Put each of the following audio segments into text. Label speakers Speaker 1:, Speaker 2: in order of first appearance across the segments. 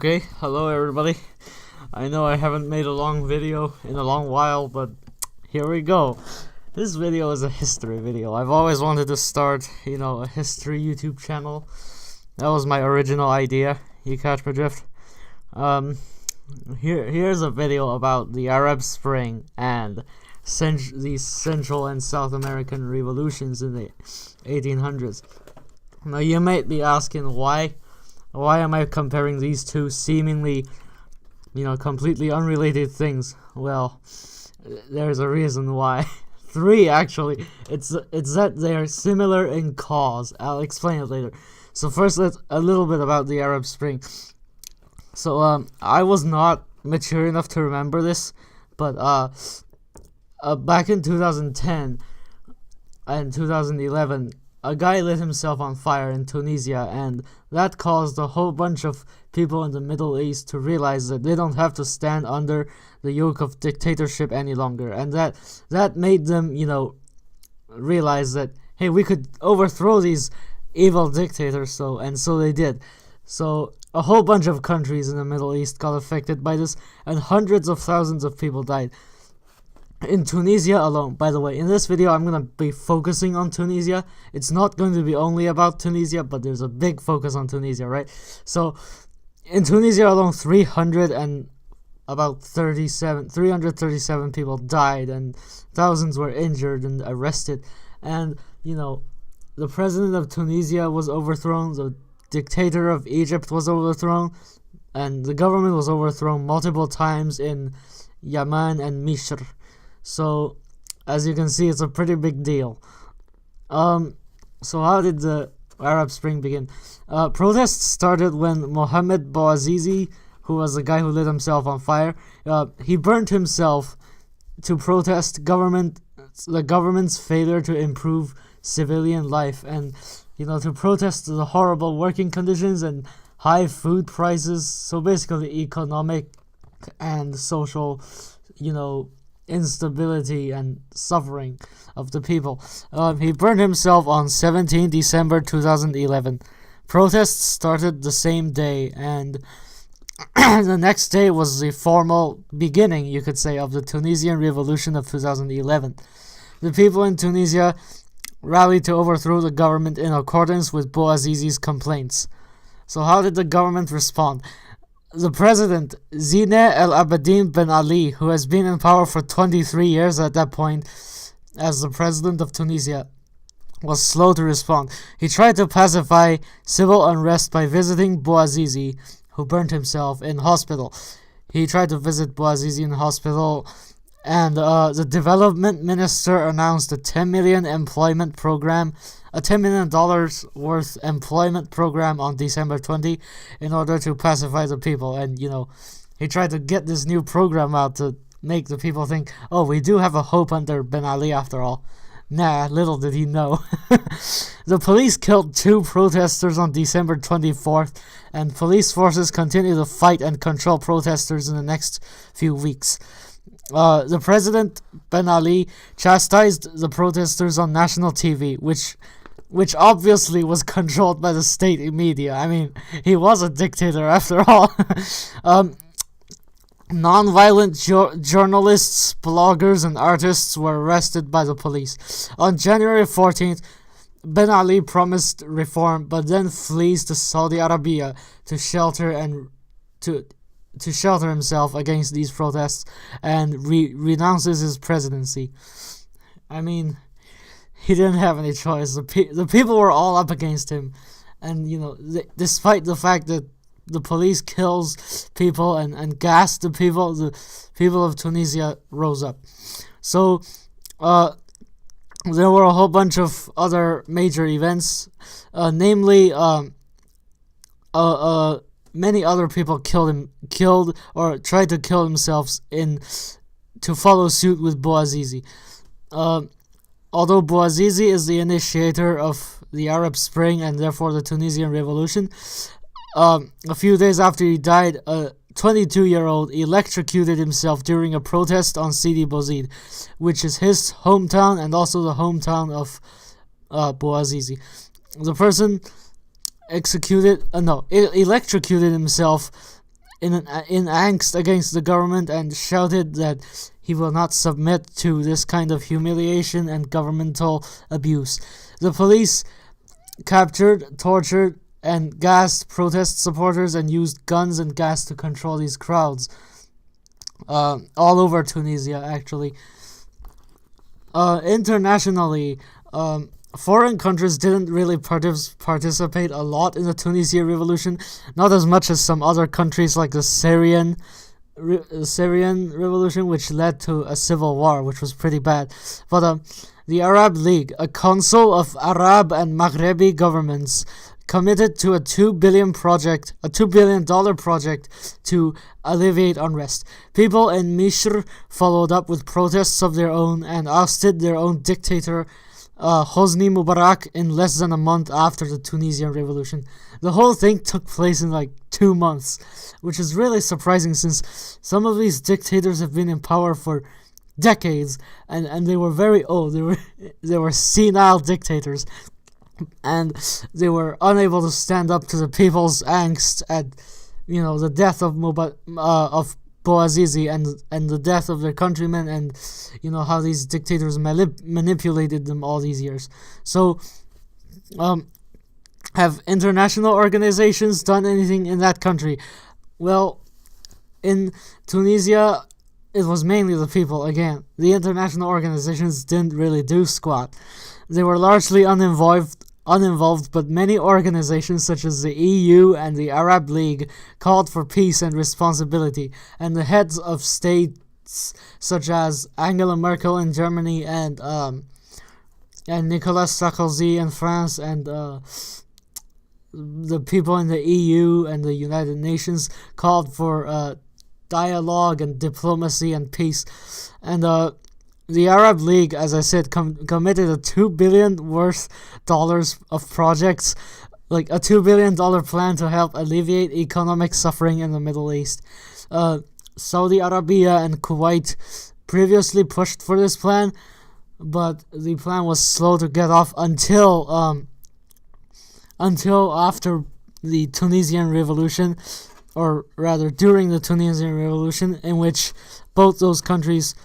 Speaker 1: Okay, hello everybody. I know I haven't made a long video in a long while, but here we go. This video is a history video. I've always wanted to start, a history YouTube channel. That was my original idea. You catch my drift? Here's a video about the Arab Spring and the Central and South American revolutions in the 1800s. Now you might be asking why am I comparing these two seemingly, completely unrelated things? Well, there's a reason why. Three, actually. It's that they're similar in cause. I'll explain it later. So first, a little bit about the Arab Spring. So I was not mature enough to remember this, but back in 2010 and 2011, a guy lit himself on fire in Tunisia, and that caused a whole bunch of people in the Middle East to realize that they don't have to stand under the yoke of dictatorship any longer, and that made them, realize that, hey, we could overthrow these evil dictators, so they did. So a whole bunch of countries in the Middle East got affected by this, and hundreds of thousands of people died. In Tunisia alone, by the way, in this video I'm going to be focusing on Tunisia. It's not going to be only about Tunisia, but there's a big focus on Tunisia, right? So, in Tunisia alone, 337 people died, and thousands were injured and arrested. And, the president of Tunisia was overthrown, the dictator of Egypt was overthrown, and the government was overthrown multiple times in Yemen and Misr. So, as you can see, it's a pretty big deal. So how did the Arab Spring begin? Protests started when Mohammed Bouazizi, who was the guy who lit himself on fire, he burned himself to protest the government's failure to improve civilian life, and to protest the horrible working conditions and high food prices. So basically, economic and social, instability and suffering of the people. He burned himself on 17 December 2011. Protests started the same day, and the next day was the formal beginning, you could say, of the Tunisian Revolution of 2011. The people in Tunisia rallied to overthrow the government in accordance with Bouazizi's complaints. So how did the government respond? The president, Zine El Abidine Ben Ali, who has been in power for 23 years at that point as the president of Tunisia, was slow to respond. He tried to pacify civil unrest by visiting Bouazizi, who burned himself, in hospital. He tried to visit Bouazizi in hospital, and the development minister announced a $10 million worth employment program on December 20 in order to pacify the people. And, he tried to get this new program out to make the people think, oh, we do have a hope under Ben Ali after all. Nah, little did he know. The police killed 2 protesters on December 24th, and police forces continue to fight and control protesters in the next few weeks. The president, Ben Ali, chastised the protesters on national TV, which obviously was controlled by the state media. I mean, he was a dictator after all. Non-violent journalists, bloggers, and artists were arrested by the police. On January 14th, Ben Ali promised reform, but then flees to Saudi Arabia to shelter himself against these protests and renounces his presidency. I mean, he didn't have any choice. The people were all up against him, and despite the fact that the police kills people and gassed the people of Tunisia rose up. So there were a whole bunch of other major events, namely many other people killed or tried to kill themselves to follow suit with Bouazizi. Although Bouazizi is the initiator of the Arab Spring and therefore the Tunisian Revolution, a few days after he died, a 22-year-old electrocuted himself during a protest on Sidi Bouzid, which is his hometown and also the hometown of Bouazizi. The person electrocuted himself in angst against the government and shouted that he will not submit to this kind of humiliation and governmental abuse. The police captured, tortured, and gassed protest supporters and used guns and gas to control these crowds. All over Tunisia, actually. Internationally, foreign countries didn't really participate a lot in the Tunisian revolution, not as much as some other countries like the Syrian revolution, which led to a civil war, which was pretty bad. But the Arab League, a council of Arab and Maghrebi governments, committed to a $2 billion project to alleviate unrest. People in Misr followed up with protests of their own and ousted their own dictator, Hosni Mubarak, in less than a month after the Tunisian revolution. The whole thing took place in like 2 months, which is really surprising since some of these dictators have been in power for decades, and they were very old. They were senile dictators, and they were unable to stand up to the people's angst at, the death of Bouazizi and the death of their countrymen, and how these dictators manipulated them all these years. So, have international organizations done anything in that country? Well, in Tunisia, it was mainly the people. Again, the international organizations didn't really do squat. They were largely uninvolved, but many organizations such as the EU and the Arab League called for peace and responsibility, and the heads of states such as Angela Merkel in Germany and Nicolas Sarkozy in France and the people in the EU and the United Nations called for dialogue and diplomacy and peace. And the Arab League, as I said, committed a $2 billion worth of projects, like a $2 billion plan to help alleviate economic suffering in the Middle East. Saudi Arabia and Kuwait previously pushed for this plan, but the plan was slow to get off until after the Tunisian Revolution, or rather during the Tunisian Revolution, in which both those countries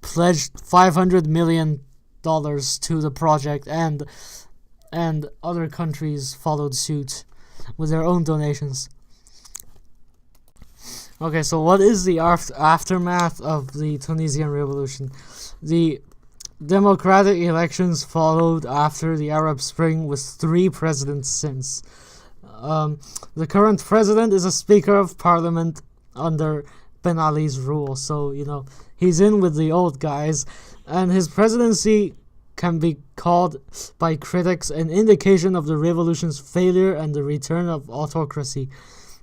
Speaker 1: pledged $500 million to the project, and other countries followed suit with their own donations. Okay, so what is the aftermath of the Tunisian Revolution? The democratic elections followed after the Arab Spring, with 3 presidents since. The current president is a Speaker of Parliament under Ben Ali's rule, so he's in with the old guys, and his presidency can be called by critics an indication of the revolution's failure and the return of autocracy.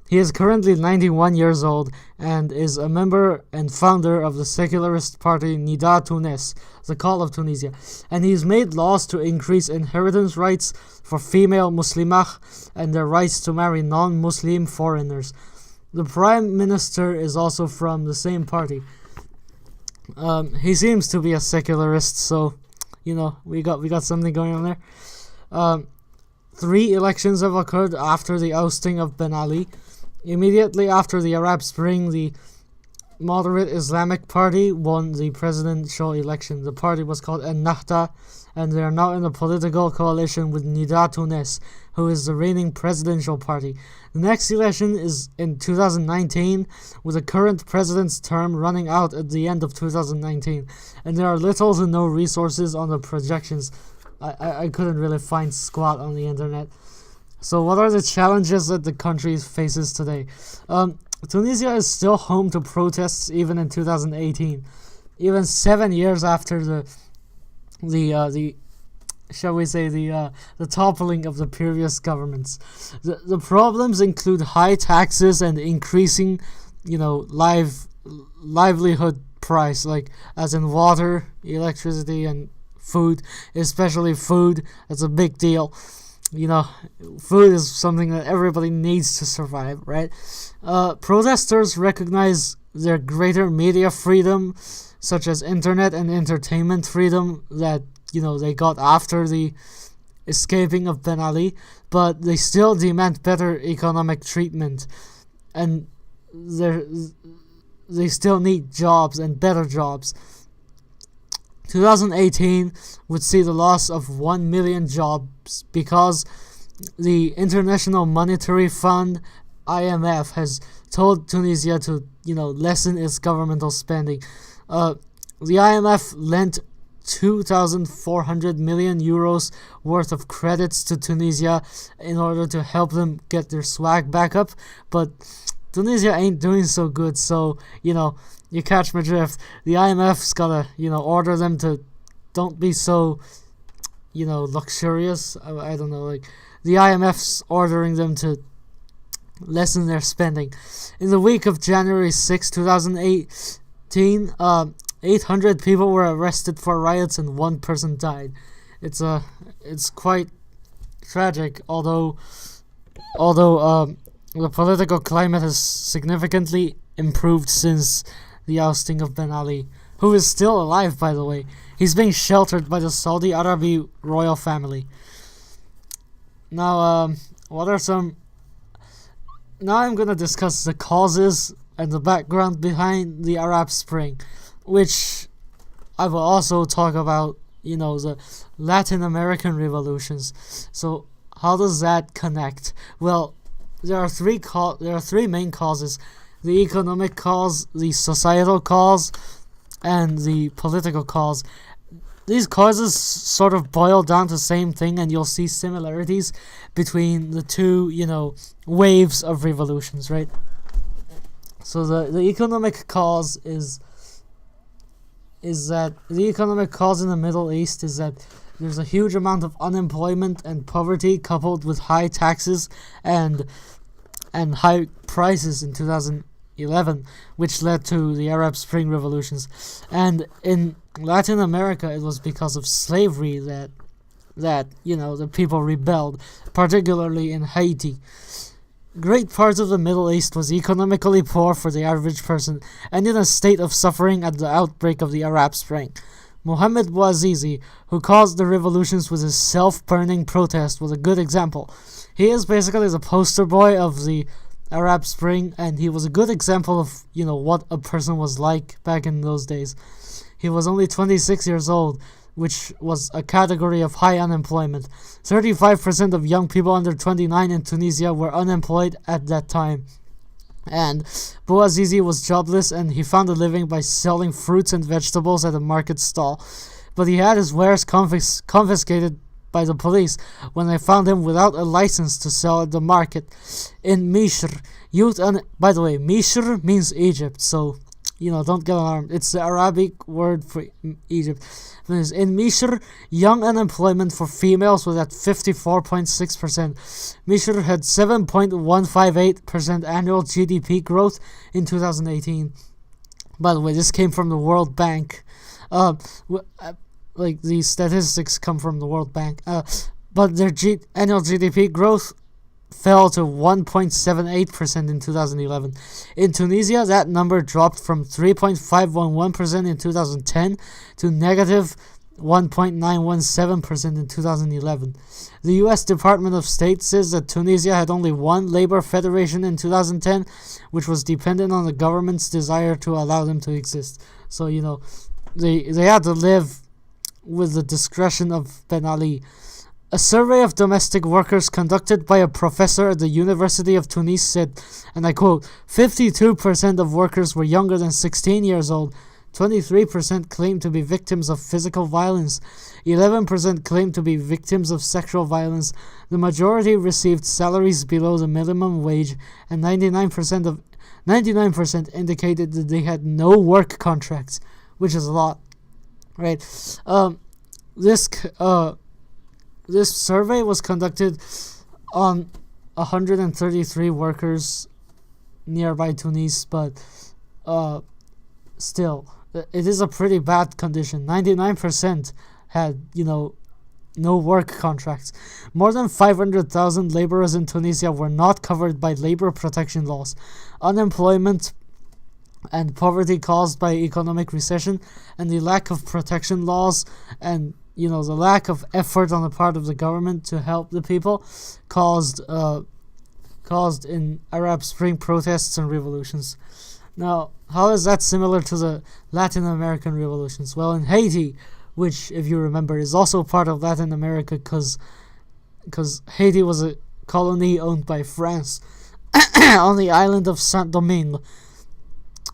Speaker 1: He is currently 91 years old and is a member and founder of the secularist party Nida Tunis, the Call of Tunisia, and he's made laws to increase inheritance rights for female Muslimah and their rights to marry non-Muslim foreigners. The prime minister is also from the same party. He seems to be a secularist, so we got something going on there. 3 elections have occurred after the ousting of Ben Ali. Immediately after the Arab Spring, the moderate Islamic Party won the presidential election. The party was called Ennahda, and they are now in a political coalition with Nida Tunis, who is the reigning presidential party. The next election is in 2019, with the current president's term running out at the end of 2019, and there are little to no resources on the projections. I couldn't really find squat on the internet. So what are the challenges that the country faces today? Tunisia is still home to protests even in 2018, even 7 years after the toppling of the previous governments. The problems include high taxes and increasing, livelihood price, like as in water, electricity, and food, especially food. That's a big deal. Food is something that everybody needs to survive, right? Protesters recognize their greater media freedom, such as internet and entertainment freedom, that they got after the escaping of Ben Ali, but they still demand better economic treatment. And they still need jobs and better jobs. 2018 would see the loss of 1 million jobs because the International Monetary Fund, IMF, has told Tunisia to, lessen its governmental spending. The IMF lent 2,400 million euros worth of credits to Tunisia in order to help them get their swag back up, but Tunisia ain't doing so good, so, you catch my drift. The IMF's gotta, order them to don't be so, luxurious. I don't know, the IMF's ordering them to lessen their spending. In the week of January 6, 2018, 800 people were arrested for riots and 1 person died. It's quite tragic, although the political climate has significantly improved since the ousting of Ben Ali, who is still alive, by the way. He's being sheltered by the Saudi Arabi royal family. Now, Now I'm gonna discuss the causes and the background behind the Arab Spring, which I will also talk about, the Latin American revolutions. So how does that connect? Well, there are three main causes: the economic cause, the societal cause, and the political cause. These causes sort of boil down to the same thing, and you'll see similarities between the two, waves of revolutions, right? So the economic cause is that the economic cause in the Middle East is that there's a huge amount of unemployment and poverty coupled with high taxes and high prices in 2011, which led to the Arab Spring revolutions. And in Latin America, it was because of slavery that the people rebelled, particularly in Haiti. Great parts of the Middle East was economically poor for the average person and in a state of suffering at the outbreak of the Arab Spring. Mohammed Bouazizi, who caused the revolutions with his self-burning protest, was a good example. He is basically the poster boy of the Arab Spring, and he was a good example of, what a person was like back in those days. He was only 26 years old, which was a category of high unemployment. 35% of young people under 29 in Tunisia were unemployed at that time. And Bouazizi was jobless, and he found a living by selling fruits and vegetables at a market stall. But he had his wares confiscated by the police when they found him without a license to sell at the market. In Mishr, by the way, Mishr means Egypt, so don't get alarmed. It's the Arabic word for Egypt. In Mishr, young unemployment for females was at 54.6%. Mishr had 7.158% annual GDP growth in 2018. By the way, this came from the World Bank. These statistics come from the World Bank. But their annual GDP growth fell to 1.78% in 2011. In Tunisia, that number dropped from 3.511% in 2010 to negative 1.917% in 2011. The U.S. Department of State says that Tunisia had only one labor federation in 2010, which was dependent on the government's desire to allow them to exist. So, they had to live with the discretion of Ben Ali. A survey of domestic workers conducted by a professor at the University of Tunis said, and I quote, 52% of workers were younger than 16 years old, 23% claimed to be victims of physical violence, 11% claimed to be victims of sexual violence, the majority received salaries below the minimum wage, and 99% indicated that they had no work contracts, which is a lot, right? This survey was conducted on 133 workers nearby Tunis, but still, it is a pretty bad condition. 99% had, no work contracts. More than 500,000 laborers in Tunisia were not covered by labor protection laws. Unemployment and poverty caused by economic recession and the lack of protection laws and the lack of effort on the part of the government to help the people caused caused in Arab Spring protests and revolutions. Now, how is that similar to the Latin American revolutions? Well, in Haiti, which, if you remember, is also part of Latin America because Haiti was a colony owned by France on the island of Saint-Domingue.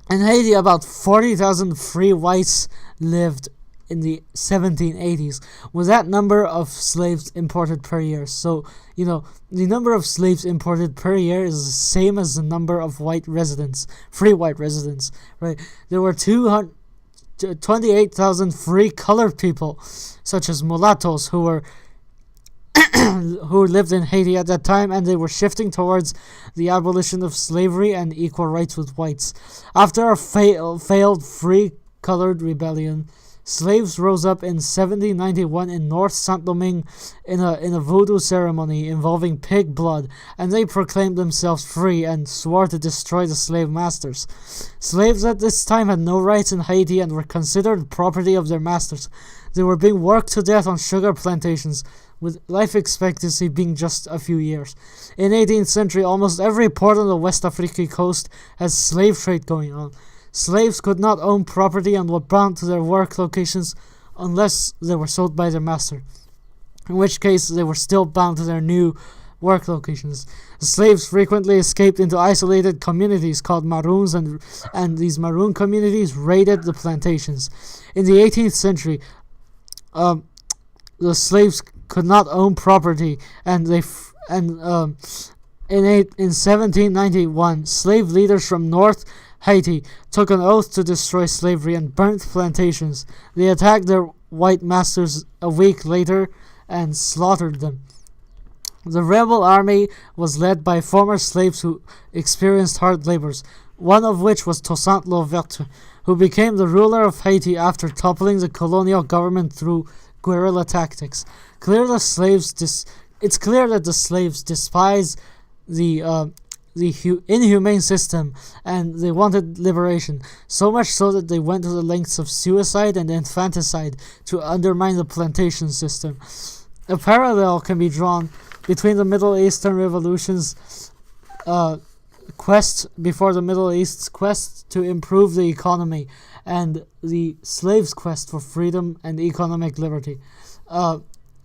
Speaker 1: In Haiti, about 40,000 free whites lived in the 1780s, with that number of slaves imported per year. So, the number of slaves imported per year is the same as the number of free white residents, right? There were 28,000 free colored people, such as mulattoes, who lived in Haiti at that time, and they were shifting towards the abolition of slavery and equal rights with whites. After a failed free colored rebellion, slaves rose up in 1791 in North Saint-Domingue in a voodoo ceremony involving pig blood, and they proclaimed themselves free and swore to destroy the slave masters. Slaves at this time had no rights in Haiti and were considered property of their masters. They were being worked to death on sugar plantations, with life expectancy being just a few years. In 18th century, almost every port on the West African coast has slave trade going on. Slaves could not own property and were bound to their work locations unless they were sold by their master, in which case they were still bound to their new work locations. The slaves frequently escaped into isolated communities called maroons, and these maroon communities raided the plantations. In the 18th century, the slaves could not own property, and in 1791, slave leaders from North Haiti took an oath to destroy slavery and burnt plantations. They attacked their white masters a week later and slaughtered them. The rebel army was led by former slaves who experienced hard labors, one of which was Toussaint Louverture, who became the ruler of Haiti after toppling the colonial government through guerrilla tactics. It's clear that the slaves despise the inhumane system, and they wanted liberation, so much so that they went to the lengths of suicide and infanticide to undermine the plantation system. A parallel can be drawn between the Middle Eastern revolutions quest before the Middle East's quest to improve the economy and the slaves' quest for freedom and economic liberty.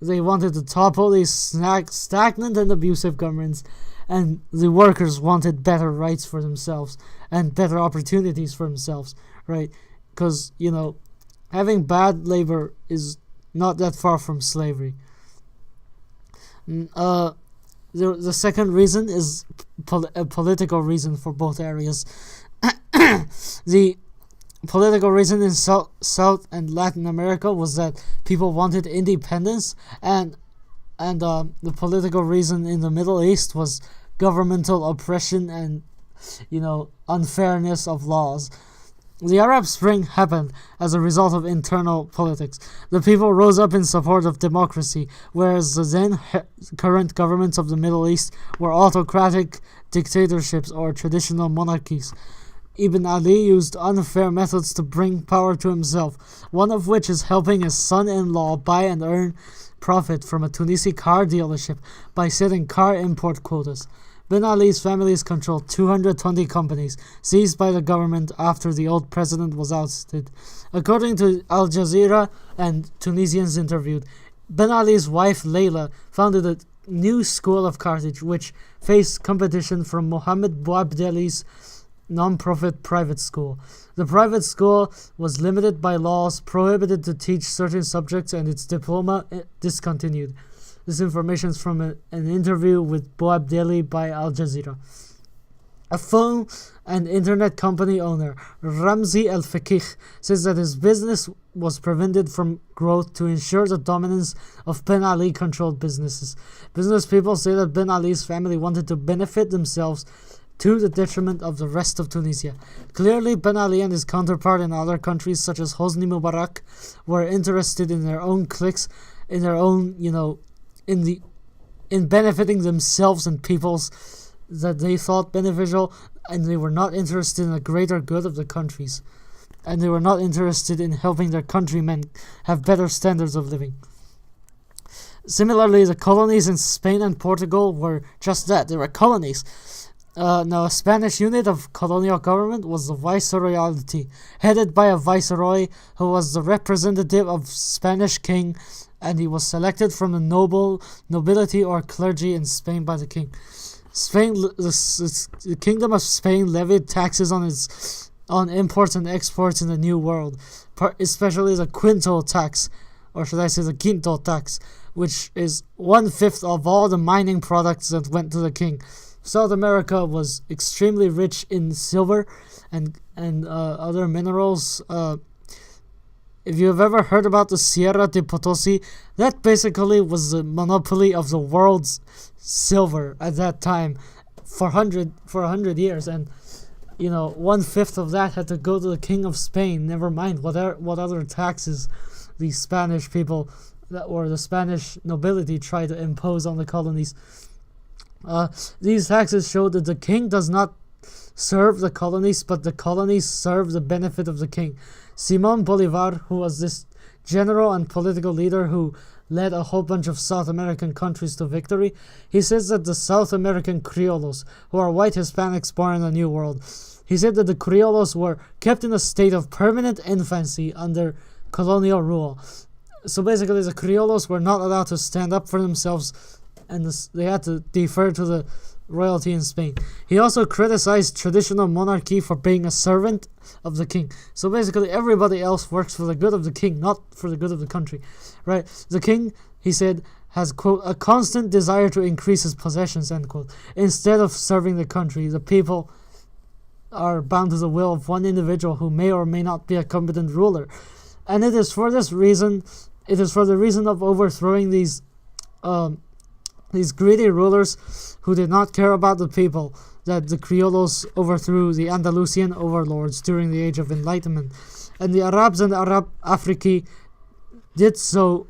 Speaker 1: They wanted to topple these stagnant and abusive governments, and the workers wanted better rights for themselves and better opportunities for themselves, right? Because, having bad labor is not that far from slavery. The second reason is a political reason for both areas. The political reason in South and Latin America was that people wanted independence, and the political reason in the Middle East was governmental oppression and, unfairness of laws. The Arab Spring happened as a result of internal politics. The people rose up in support of democracy, whereas the then current governments of the Middle East were autocratic dictatorships or traditional monarchies. Ibn Ali used unfair methods to bring power to himself, one of which is helping his son-in-law buy and earn profit from a Tunisi car dealership by setting car import quotas. Ben Ali's families controlled 220 companies seized by the government after the old president was ousted. According to Al Jazeera and Tunisians interviewed, Ben Ali's wife Layla founded a new school of Carthage which faced competition from Mohammed Bouabdeli's non-profit private school. The private school was limited by laws, prohibited to teach certain subjects, and its diploma discontinued. This information is from an interview with Bouabdeli by Al Jazeera. A phone and internet company owner, Ramzi El-Fakih, says that his business was prevented from growth to ensure the dominance of Ben Ali-controlled businesses. Business people say that Ben Ali's family wanted to benefit themselves to the detriment of the rest of Tunisia. Clearly, Ben Ali and his counterpart in other countries, such as Hosni Mubarak, were interested in their own cliques, in their own, in benefiting themselves and peoples that they thought beneficial, and they were not interested in the greater good of the countries. And they were not interested in helping their countrymen have better standards of living. Similarly, the colonies in Spain and Portugal were just that. They were colonies. Now, a Spanish unit of colonial government was the viceroyalty, headed by a viceroy who was the representative of Spanish king, and he was selected from the nobility or clergy in Spain by the king. The Kingdom of Spain levied taxes on imports and exports in the New World, especially the quinto tax, or should I say the quinto tax, which is 1/5 of all the mining products that went to the king. South America was extremely rich in silver and other minerals. If you have ever heard about the Sierra de Potosi, that basically was the monopoly of the world's silver at that time for 100 years, and 1/5 of that had to go to the King of Spain. Never mind what other taxes the Spanish people or the Spanish nobility tried to impose on the colonies. These taxes showed that the king does not serve the colonies, but the colonies serve the benefit of the king. Simón Bolívar, who was this general and political leader who led a whole bunch of South American countries to victory, he says that the South American criollos, who are white Hispanics born in the New World, he said that the criollos were kept in a state of permanent infancy under colonial rule. So basically, the criollos were not allowed to stand up for themselves, and they had to defer to the royalty in Spain. He also criticized traditional monarchy for being a servant of the king. So basically, everybody else works for the good of the king, not for the good of the country, right? The king, he said, has, quote, a constant desire to increase his possessions, end quote. Instead of serving the country, the people are bound to the will of one individual who may or may not be a competent ruler. And it is for the reason of overthrowing these greedy rulers who did not care about the people that the criollos overthrew the Andalusian overlords during the Age of Enlightenment. And the Arabs and Arab Afriki did so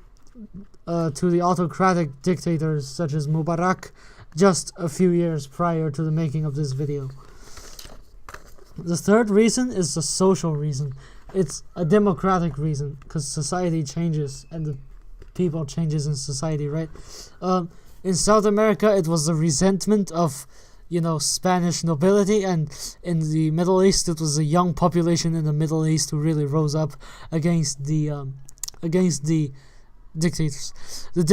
Speaker 1: to the autocratic dictators such as Mubarak just a few years prior to the making of this video. The third reason is the social reason. It's a democratic reason, because society changes and the people changes in society, right? In South America, it was the resentment of, Spanish nobility, and in the Middle East, it was the young population in the Middle East who really rose up against the dictators. The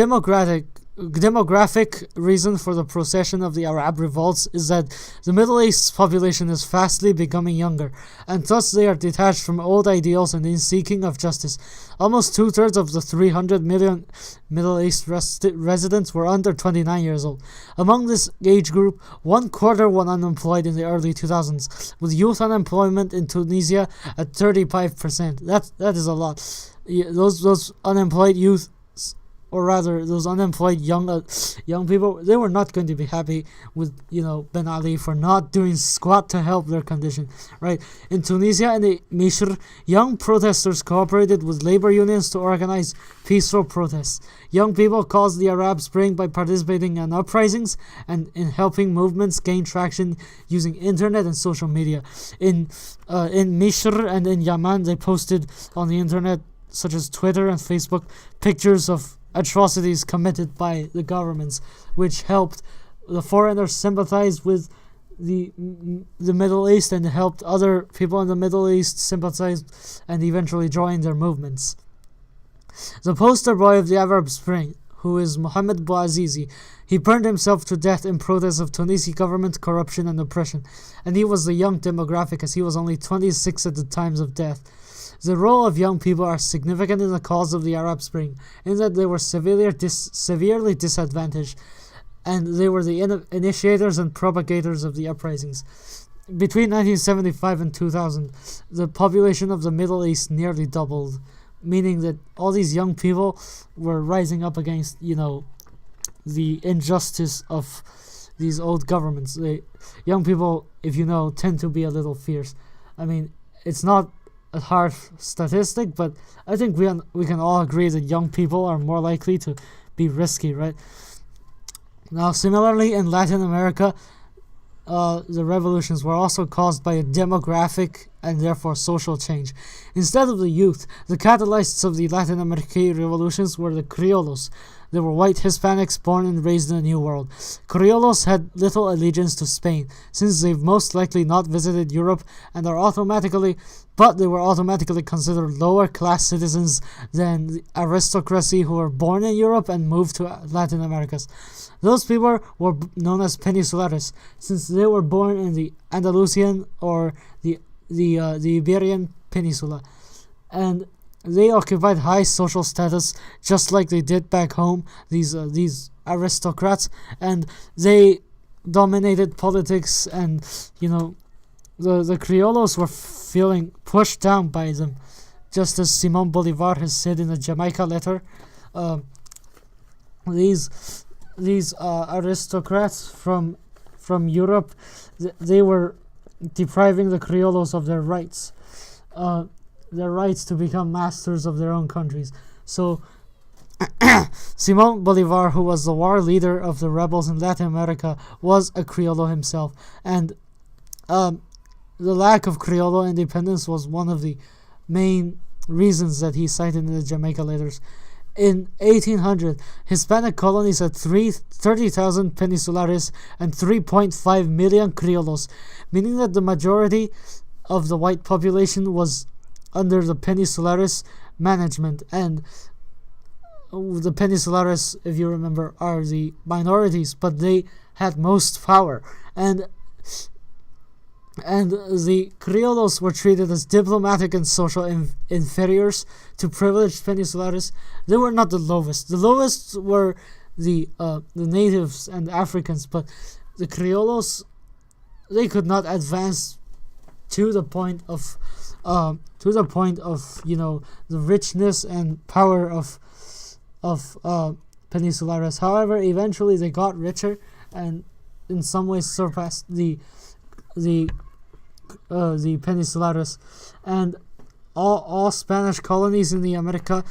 Speaker 1: demographic reason for the procession of the Arab revolts is that the Middle East's population is fastly becoming younger, and thus they are detached from old ideals and in seeking of justice. Almost 2/3 of the 300 million Middle East residents were under 29 years old. Among this age group, 1/4 were unemployed in the early 2000s, with youth unemployment in Tunisia at 35%. That is a lot. Those unemployed youth, or rather those unemployed young people, they were not going to be happy with Ben Ali for not doing squat to help their condition, right? In Tunisia and the Mishr, young protesters cooperated with labor unions to organize peaceful protests. Young people caused the Arab Spring by participating in uprisings and in helping movements gain traction using internet and social media. In Mishr and in Yemen, they posted on the internet, such as Twitter and Facebook, pictures of atrocities committed by the governments, which helped the foreigners sympathize with the Middle East and helped other people in the Middle East sympathize and eventually join their movements. The poster boy of the Arab Spring, who is Mohammed Bouazizi, he burned himself to death in protest of Tunisi government corruption and oppression, and he was the young demographic as he was only 26 at the time of death. The role of young people are significant in the cause of the Arab Spring, in that they were severely disadvantaged, and they were the initiators and propagators of the uprisings. Between 1975 and 2000, the population of the Middle East nearly doubled, meaning that all these young people were rising up against, the injustice of these old governments. Young people, if you know, tend to be a little fierce. I mean, it's not a hard statistic, but I think we can all agree that young people are more likely to be risky, right? Now, similarly, in Latin America, the revolutions were also caused by a demographic and therefore social change. Instead of the youth, the catalysts of the Latin American revolutions were the criollos. They were white Hispanics born and raised in the New World. Criollos had little allegiance to Spain, since they've most likely not visited Europe and they were automatically considered lower class citizens than the aristocracy who were born in Europe and moved to Latin Americas. Those people were known as Peninsulares, since they were born in the Andalusian or the Iberian Peninsula, and they occupied high social status, just like they did back home. These aristocrats, and they dominated politics, and the criollos were feeling pushed down by them, just as Simón Bolívar has said in the Jamaica letter. These aristocrats from Europe, they were depriving the criollos of their rights to become masters of their own countries. So Simón Bolívar, who was the war leader of the rebels in Latin America, was a criollo himself, and the lack of criollo independence was one of the main reasons that he cited in the Jamaica letters. In 1800, Hispanic colonies had 30,000 Peninsulares and 3.5 million criollos, meaning that the majority of the white population was under the Peninsulares management, and the Peninsulares, if you remember, are the minorities, but they had most power, and the criollos were treated as diplomatic and social inferiors to privileged Peninsulares. They were not the lowest. The lowest were the natives and Africans, but the criollos, they could not advance to the point of the richness and power of Peninsulares. However, eventually they got richer and in some ways surpassed the Peninsulares, and all Spanish colonies in the America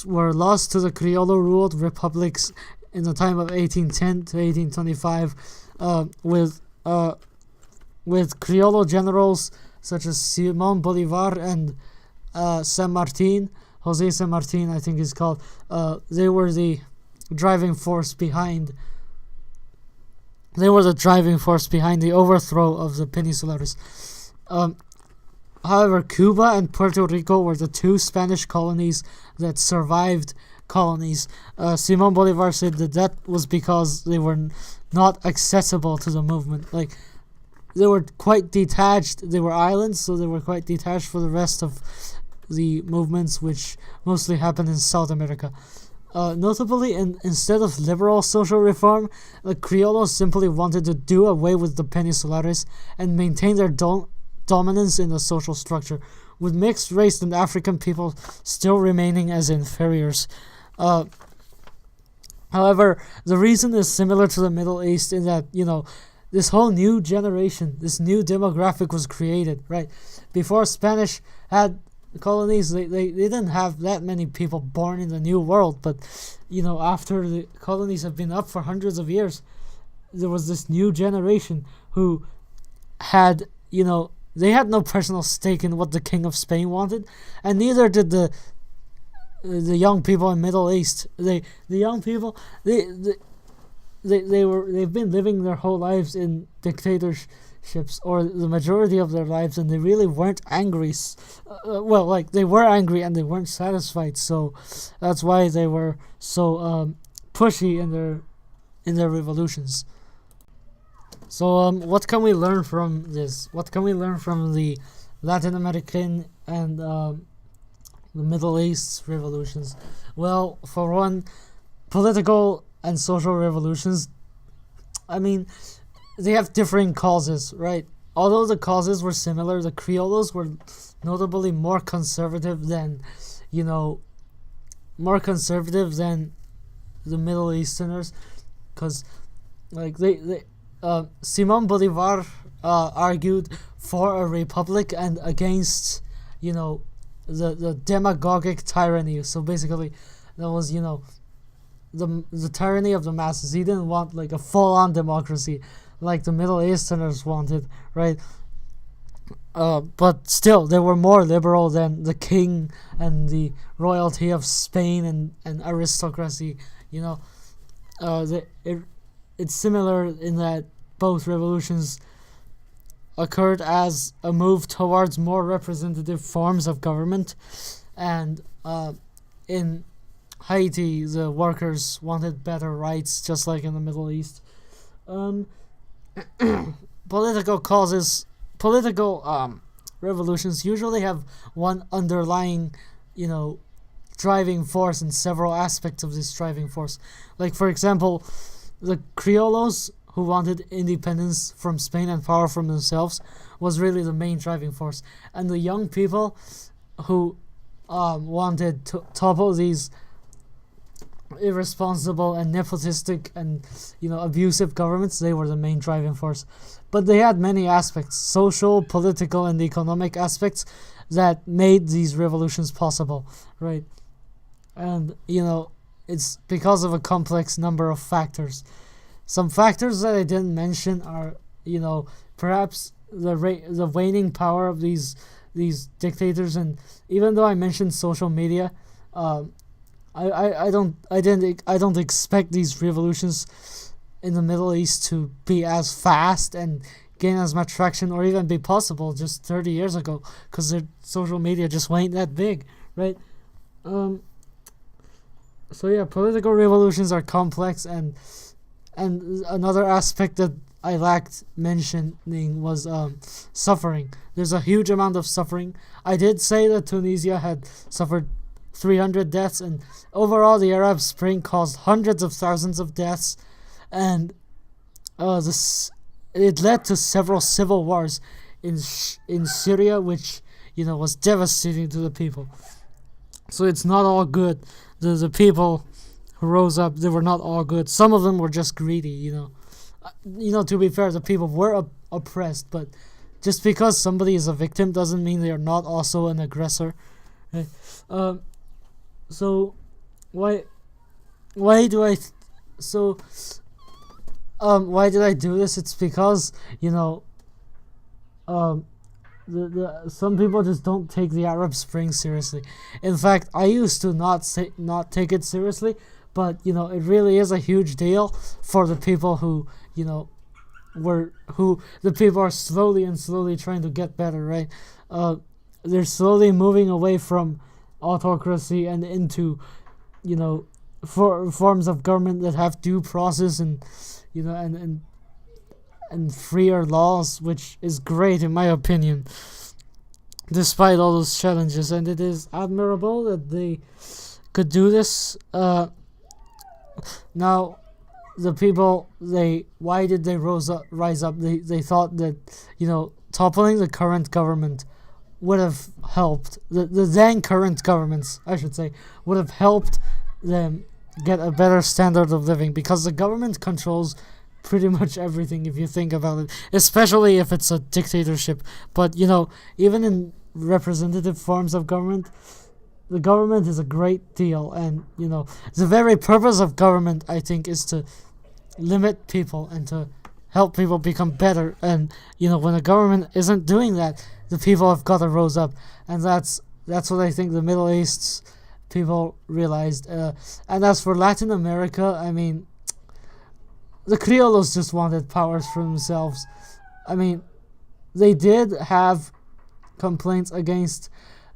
Speaker 1: were lost to the Criollo-ruled republics in the time of 1810 to 1825, with Criollo generals such as Simón Bolívar and José San Martín, I think he's called. They were the driving force behind the overthrow of the Peninsulares. However, Cuba and Puerto Rico were the two Spanish colonies that survived colonies. Simón Bolívar said that was because they were not accessible to the movement. Like, they were quite detached. They were islands, so they were quite detached for the rest of the movements, which mostly happened in South America. Notably, instead of liberal social reform, the criollos simply wanted to do away with the Peninsulares and maintain their dominance in the social structure, with mixed race and African people still remaining as inferiors. However, the reason is similar to the Middle East in that, this whole new generation, this new demographic was created, right? Before Spanish had colonies, they didn't have that many people born in the New World, but after the colonies have been up for hundreds of years, there was this new generation who had they had no personal stake in what the King of Spain wanted, and neither did the young people in Middle East. The young people, they've been living their whole lives in dictatorships, or the majority of their lives, and they really weren't angry. They were angry and they weren't satisfied, so that's why they were so pushy in their revolutions. So what can we learn from this? What can we learn from the Latin American and the Middle East revolutions? Well, for one, political and social revolutions, they have differing causes, right? Although the causes were similar, the criollos were notably more conservative than the Middle Easterners, because Simón Bolívar argued for a republic and against the demagogic tyranny. So basically, that was the tyranny of the masses. He didn't want a full-on democracy like the Middle Easterners wanted, right? But still, they were more liberal than the king and the royalty of Spain and aristocracy. You know, it's similar in that both revolutions occurred as a move towards more representative forms of government, and in Haiti, the workers wanted better rights, just like in the Middle East. Political revolutions usually have one underlying, driving force and several aspects of this driving force. Like, for example, the Criollos, who wanted independence from Spain and power from themselves, was really the main driving force. And the young people who wanted to topple these irresponsible and nepotistic and abusive governments, they were the main driving force. But they had many aspects, social, political, and economic aspects, that made these revolutions possible, right? And it's because of a complex number of factors. Some factors that I didn't mention are perhaps the waning power of these dictators. And even though I mentioned social media, I don't expect these revolutions in the Middle East to be as fast and gain as much traction, or even be possible just 30 years ago, because their social media just ain't that big, right? So yeah, political revolutions are complex, and another aspect that I lacked mentioning was suffering. There's a huge amount of suffering. I did say that Tunisia had suffered 300 deaths, and overall the Arab Spring caused hundreds of thousands of deaths, and it led to several civil wars in Syria, which was devastating to the people. So it's not all good. The people who rose up, they were not all good. Some of them were just greedy. To be fair, the people were oppressed, but just because somebody is a victim doesn't mean they are not also an aggressor. Right? So why did I do this? It's because some people just don't take the Arab Spring seriously. In fact, I used to not take it seriously, but it really is a huge deal for the people who the people are slowly trying to get better, right? They're slowly moving away from autocracy and into forms of government that have due process and freer laws, which is great in my opinion, despite all those challenges. And it is admirable that they could do this. Now, the people, why did they rise up? They thought that toppling the current government would have helped the then current governments, I should say, would have helped them get a better standard of living, because the government controls pretty much everything if you think about it, especially if it's a dictatorship. But even in representative forms of government, the government is a great deal, and the very purpose of government, I think, is to limit people and to help people become better. And when the government isn't doing that, the people have got to rose up, and that's what I think the Middle East's people realized. And as for Latin America, I mean, the Criollos just wanted powers for themselves. I mean, they did have complaints against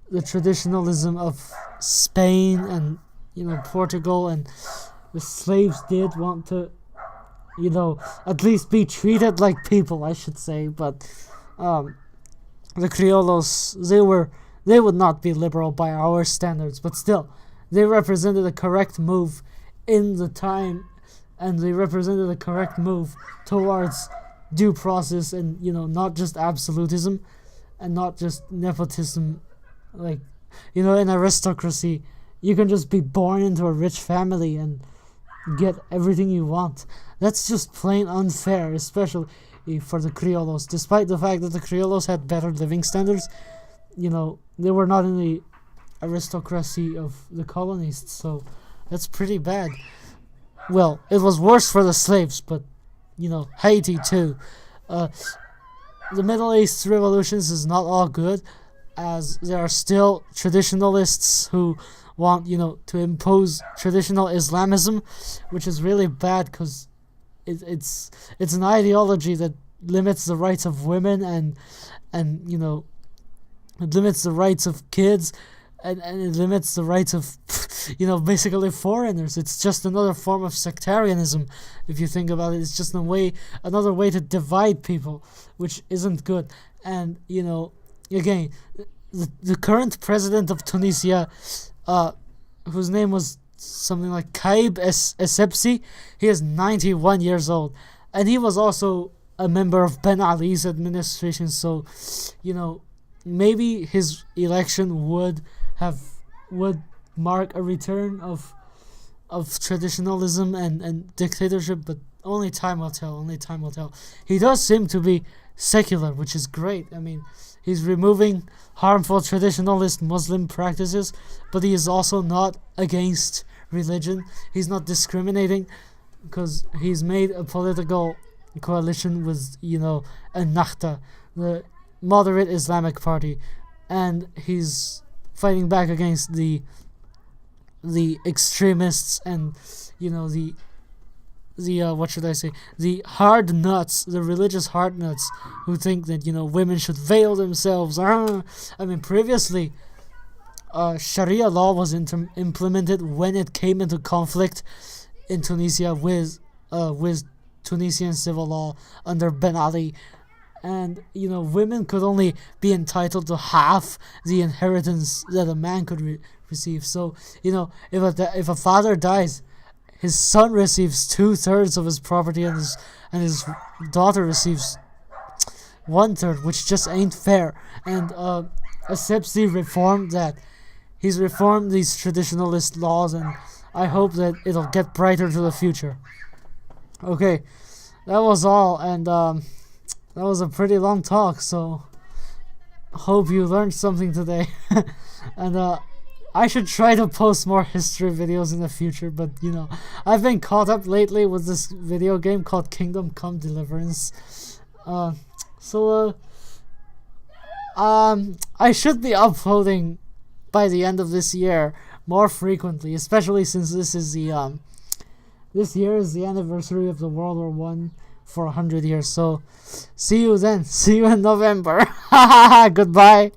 Speaker 1: the traditionalism of Spain and Portugal, and the slaves did want to at least be treated like people, I should say. But the Criollos, they would not be liberal by our standards, but still they represented a correct move in the time, and they represented a correct move towards due process and not just absolutism and not just nepotism. Like in aristocracy, you can just be born into a rich family and get everything you want. That's just plain unfair, especially for the Criollos. Despite the fact that the Criollos had better living standards, they were not in the aristocracy of the colonists, so that's pretty bad. Well, it was worse for the slaves, but Haiti too. the Middle East revolutions is not all good, as there are still traditionalists who want, to impose traditional Islamism, which is really bad because it's an ideology that limits the rights of women and it limits the rights of kids, and it limits the rights of basically foreigners. It's just another form of sectarianism, if you think about it. It's just another way to divide people, which isn't good. And again, the current president of Tunisia, whose name was something like Kaib Essebsi, he is 91 years old, and he was also a member of Ben Ali's administration. So, maybe his election would mark a return of traditionalism and dictatorship, but only time will tell. Only time will tell. He does seem to be secular, which is great. I mean, he's removing harmful traditionalist Muslim practices, but he is also not against religion. He's not discriminating, because he's made a political coalition with, Ennahda, the moderate Islamic party, and he's fighting back against the extremists and what should I say, the hard nuts, the religious hard nuts, who think that women should veil themselves. I mean, previously Sharia law was implemented when it came into conflict in Tunisia with Tunisian civil law under Ben Ali. And, women could only be entitled to half the inheritance that a man could receive. So, if a father dies, his son receives 2/3 of his property, and his daughter receives 1/3, which just ain't fair. And Essebsi reformed that. He's reformed these traditionalist laws, and I hope that it'll get brighter to the future. Okay, that was all, and that was a pretty long talk, so hope you learned something today. And I should try to post more history videos in the future, but I've been caught up lately with this video game called Kingdom Come Deliverance. I should be uploading by the end of this year more frequently, especially since this year is the anniversary of the World War I for 100 years. So see you then. See you in November. Goodbye.